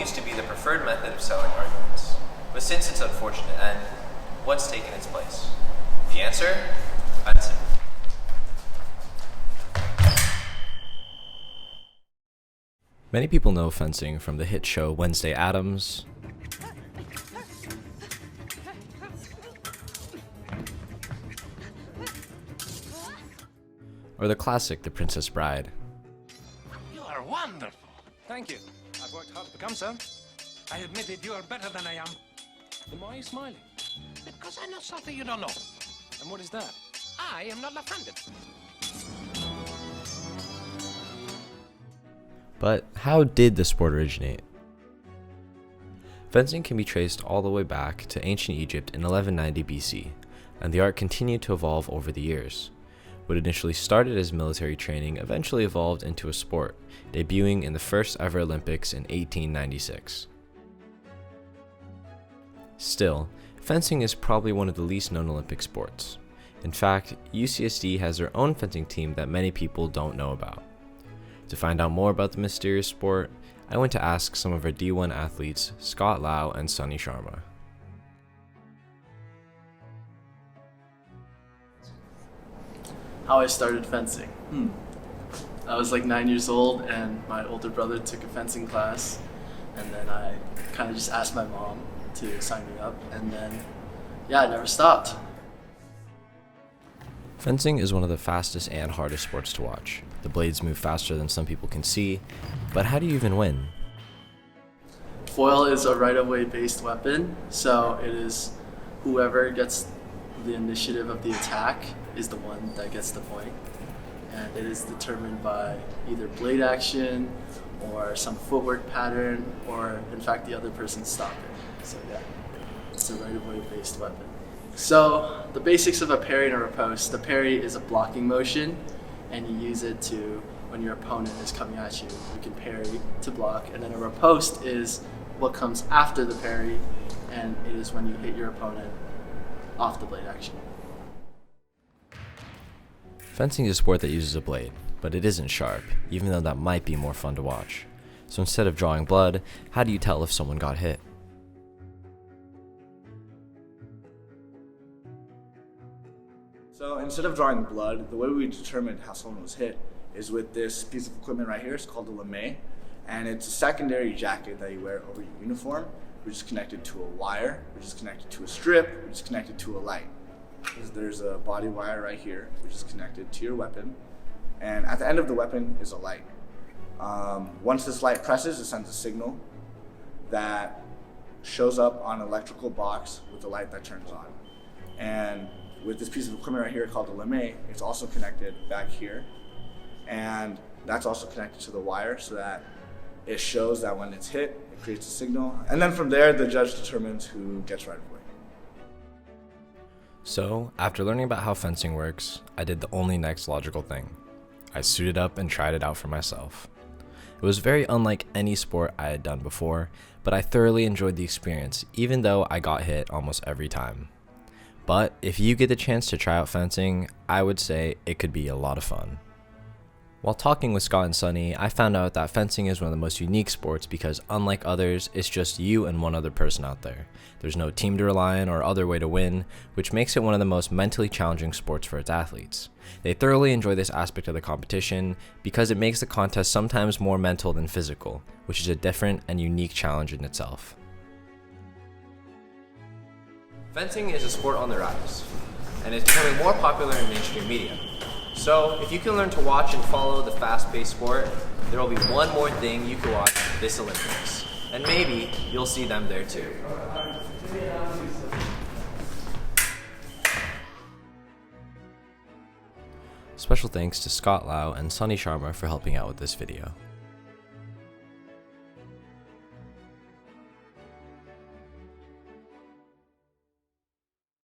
used to be the preferred method of selling arguments, but since its unfortunate end, what's taken its place? The answer? Fencing. Many people know fencing from the hit show Wednesday Addams, or the classic The Princess Bride. You are wonderful. Thank you. I've worked hard to become so. I admit it, you are better than I am. Then why are you smiling? Because I know something you don't know. And what is that? I am not left-handed. But how did the sport originate? Fencing can be traced all the way back to ancient Egypt in 1190 BC, and the art continued to evolve over the years. What initially started as military training eventually evolved into a sport, debuting in the first ever Olympics in 1896. Still, fencing is probably one of the least known Olympic sports. In fact, UCSD has their own fencing team that many people don't know about. To find out more about the mysterious sport, I went to ask some of our D1 athletes, Scott Lau and Sunny Sharma. How I started fencing. I was like 9 years old and my older brother took a fencing class, and then I kind of just asked my mom to sign me up, and then I never stopped. Fencing is one of the fastest and hardest sports to watch. The blades move faster than some people can see, but how do you even win? Foil is a right-of-way based weapon, so it is whoever gets the initiative of the attack is the one that gets the point. And it is determined by either blade action or some footwork pattern, or in fact the other person stopping. So it's a right-of-way based weapon. So the basics of a parry and a riposte. The parry is a blocking motion, and you use it to, when your opponent is coming at you, you can parry to block. And then a riposte is what comes after the parry, and it is when you hit your opponent off the blade action. Fencing is a sport that uses a blade, but it isn't sharp, even though that might be more fun to watch. So instead of drawing blood, how do you tell if someone got hit? So instead of drawing blood, the way we determined how someone was hit is with this piece of equipment right here. It's called a lame, and it's a secondary jacket that you wear over your uniform, which is connected to a wire, which is connected to a strip, which is connected to a light. There's a body wire right here, which is connected to your weapon, and at the end of the weapon is a light. Once this light presses, it sends a signal that shows up on an electrical box with a light that turns on. And with this piece of equipment right here called a lame, it's also connected back here, and that's also connected to the wire so that it shows that when it's hit, it creates a signal, and then from there the judge determines who gets right of way. So, after learning about how fencing works, I did the only next logical thing. I suited up and tried it out for myself. It was very unlike any sport I had done before, but I thoroughly enjoyed the experience, even though I got hit almost every time. But if you get the chance to try out fencing, I would say it could be a lot of fun. While talking with Scott and Sunny, I found out that fencing is one of the most unique sports because unlike others, it's just you and one other person out there. There's no team to rely on or other way to win, which makes it one of the most mentally challenging sports for its athletes. They thoroughly enjoy this aspect of the competition because it makes the contest sometimes more mental than physical, which is a different and unique challenge in itself. Fencing is a sport on the rise, and it's becoming more popular in mainstream media. So, if you can learn to watch and follow the fast-paced sport, there will be one more thing you can watch this Olympics. And maybe you'll see them there too. Special thanks to Scott Lau and Sunny Sharma for helping out with this video.